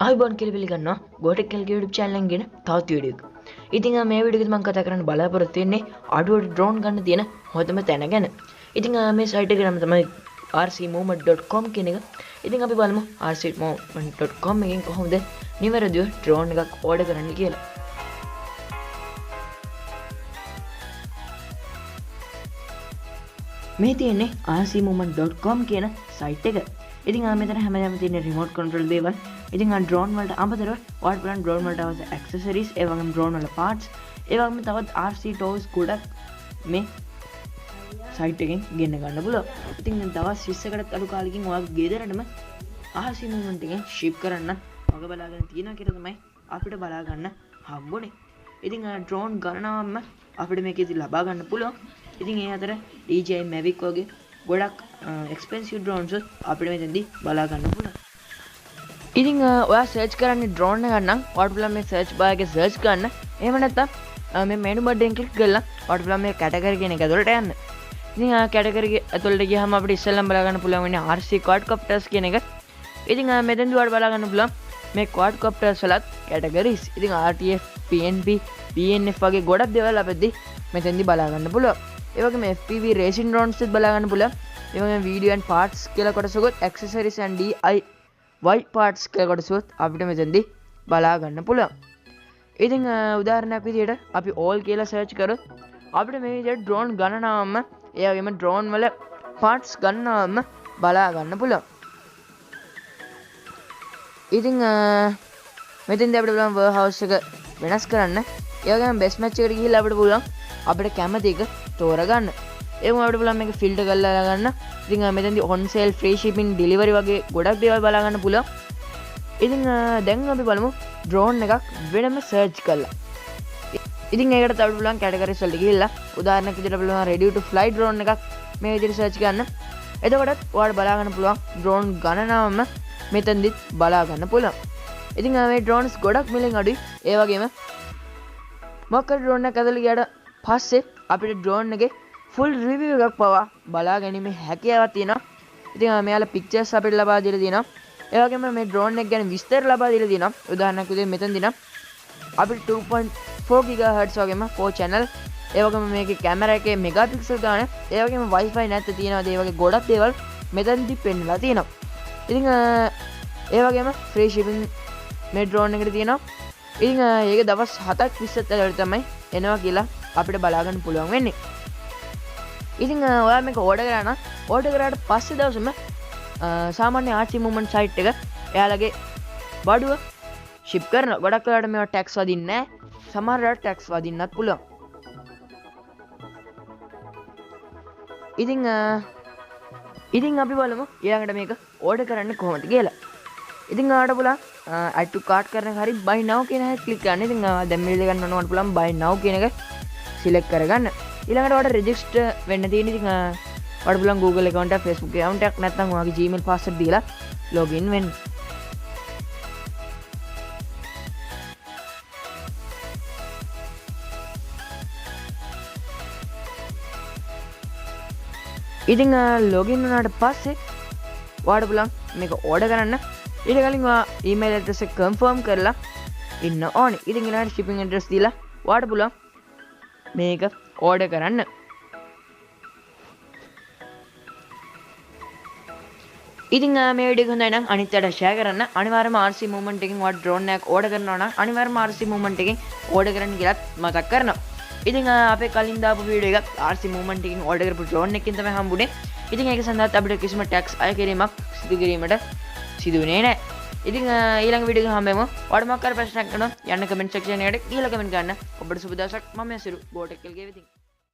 ආයිබෝන් කියලා පිළිගන්නවා ගෝටෙක්කල්ගේ YouTube channel එකෙන් තවත් වීඩියෝ එකක්. ඉතින් මේ වීඩියෝ එකේදී මම කතා කරන්න බලාපොරොත්තු වෙන්නේ අඩුවට drone ගන්න තියෙන හොඳම තැන ගැන. ඉතින් මේ site එකේ නම තමයි rcmovement.com කියන එක. ඉතින් අපි බලමු rcmovement.com එකෙන් කොහොමද නිවැරදිව drone එකක් order කරන්න කියලා. මේ තියෙන්නේ rcmovement.com කියන site එක. ඉතින් මෙතන හැමදාම තියෙන remote control දේවල්. ඉතින් drone වලට අමතරව ඔයාලට බලන්න drone වලට අවශ්‍ය accessories, ඒ වගේම drone වල parts, ඒ වගේම තවත් RC toys ගොඩක් මේ site එකෙන් ගෙන්න ගන්න පුළුවන්. ඉතින් දවස් 20කටත් අඩු කාලෙකින් ඔයාගේ ගෙදරටම RC movement එකෙන් ship කරන්න වග බලාගෙන තියෙනවා කියලා තමයි අපිට බලා ගන්න හම්බුනේ. ඉතින් drone ගණනාවක්ම අපිට මේකෙදි ලබා ගන්න පුළුවන්. ඉතින් ඒ අතර DJI Mavic වගේ ගොඩක් expensive drones අපිට මෙතෙන්දී බලා ගන්න පුළුවන්. ඉතින් ඔයා search කරන්නේ drone එකක් නම් ඔයාලට පුළුවන් මේ search bar එකේ search කරන්න. එහෙම නැත්නම් මේ menu bar එකෙන් click කරලා ඔයාලට පුළුවන් මේ category කියන එක ඇතුළට යන්න. ඉතින් category ඇතුළට ගියාම අපිට ඉස්සෙල්ලාම බලා ගන්න පුළුවන් වෙන්නේ RC quadcopters කියන එක. ඉතින් මෙතෙන්දී ඔයාලට බලා ගන්න පුළුවන් මේ quadcopters වලත් categories. ඉතින් RTF, PNP, PNF වගේ ගොඩක් දේවල් අපිට මෙතෙන්දී බලා ගන්න පුළුවන්. ඒ වගේම FPV racing drones එකත් බලා ගන්න පුළුවන්. ඒ වගේම video and parts කියලා කොටසකුත් accessories and DIY parts කියලා කොටසකුත් අපිට මෙතෙන්දී බලා ගන්න පුළුවන්. ඉතින් උදාහරණයක් විදිහට අපි all කියලා search කරොත් අපිට මේ විදිහට drone ගණනාවම ඒ වගේම drone වල parts ගණනාවම බලා ගන්න පුළුවන්. ඉතින් මෙතෙන්දී අපිට පුළුවන් warehouse එක වෙනස් කරන්න. ඒ වගේම best match එකට ගිහිල්ලා අපිට පුළුවන් අපිට කැමති එක තෝරගන්න. ඒකම අපිට පුළුවන් මේක ෆිල්ටර් කරලා ගන්න. ඉතින් මෙතෙන්දී on sale, free shipping, delivery වගේ ගොඩක් දේවල් බලා ගන්න පුළුවන්. ඉතින් දැන් අපි බලමු drone එකක් වෙනම search කරලා. ඉතින් ඒකට අපිට පුළුවන් categories වලට ගිහිල්ලා උදාහරණයක් විදිහට පුළුවන් ready to fly drone එකක් මේ විදිහට search කරන්න. එතකොට ඔයාලට බලා ගන්න පුළුවන් drone ගණනාවම මෙතෙන්දිත් බලා ගන්න පුළුවන්. ඉතින් මේ drones ගොඩක් මිලෙන් අඩුයි. ඒ වගේම මොකක් හරි drone එකක් ඇතුළේ ගියාට පස්සේ අපිට drone එකේ full review එකක් පවා බලා ගැනීමේ හැකියාවක් තියෙනවා. ඉතින් මෙයාලා pictures අපිට ලබා දීලා තියෙනවා. ඒ වගේම මේ drone එක ගැන විස්තර ලබා දීලා තියෙනවා. උදාහරණයක් විදිහට මෙතනදී නම් අපිට 2.4 GHz වගේම 4 channel, ඒ වගේම මේකේ කැමරා එකේ megapixel ගාන, ඒ වගේම wifi නැත්te තියෙනවා. ඒ වගේ ගොඩක් දේවල් මෙතනදී පෙන්නලා තියෙනවා. ඉතින් ඒ වගේම free shipping මේ drone එකට තියෙනවා. ඉතින් ඒක දවස් 7ක් 20ක් ඇතුළත තමයි එනවා කියලා අපිට බලා ගන්න පුළුවන් වෙන්නේ. ඉතින් ඔයා මේක order කරා නම් order කරාට පස්සේ දවසම සාමාන්‍ය RC movement site එක එයාලගේ බඩුව ship කරනවා. ගොඩක් වෙලාවට මේවා tax වදින්නේ නැහැ. සමහර වෙලාවට tax වදින්නත් පුළුවන්. ඉතින් අපි බලමු ඊළඟට මේක order කරන්න කොහොමද කියලා. ඉතින් ඔයාලට පුළුවන් add to cart කරන එක හරි buy now කියන එක click කරන්න. ඉතින් දැන් මෙල්ල ගන්න ඕනවට පුළුවන් buy now කියන එක select කරගන්න. ඊළඟට ඔයාලට register වෙන්න තියෙන. ඉතින් ඔයාලට පුළුවන් Google account එක, Facebook account එකක් නැත්නම් ඔයාගේ Gmail password දීලා login වෙන්න. ඉතින් login වුණාට පස්සේ ඔයාලට පුළුවන් මේක order කරන්න. ඊට කලින් ඔයා email address එක confirm කරලා ඉන්න ඕනේ. ඉතින් ඊළඟට shipping address දීලා ඔයාලට පුළුවන් මේක order කරන්න. ඉතින් මේ වීඩියෝ එක හොඳයි නම් අනිත් අයට share කරන්න. අනිවාර්යයෙන්ම RC movement එකෙන් ඔයාලා drone එකක් order කරනවා නම් අනිවාර්යයෙන්ම RC movement එකෙන් order කරන්න කියලාත් මතක් කරනවා. ඉතින් අපේ කලින් දාපු වීඩියෝ එකක් RC movement එකෙන් order කරපු drone එකකින් තමයි හම්බුනේ. ඉතින් ඒක සඳහා අපිට කිසිම tax අය කිරීමක් සිදු කිරීමට සිදු වෙන්නේ නැහැ. ඉතින් ඊළඟ වීඩියෝ එක හම්බෙමු. ඔයාලට මොකක් හරි ප්‍රශ්නයක් තියෙනවා යන්න comment section එකට කියලා comment කරන්න. ඔබට සුබ දවසක්. මම ඇසිරු බෝටෙක්කල්ගේ වෙතින්.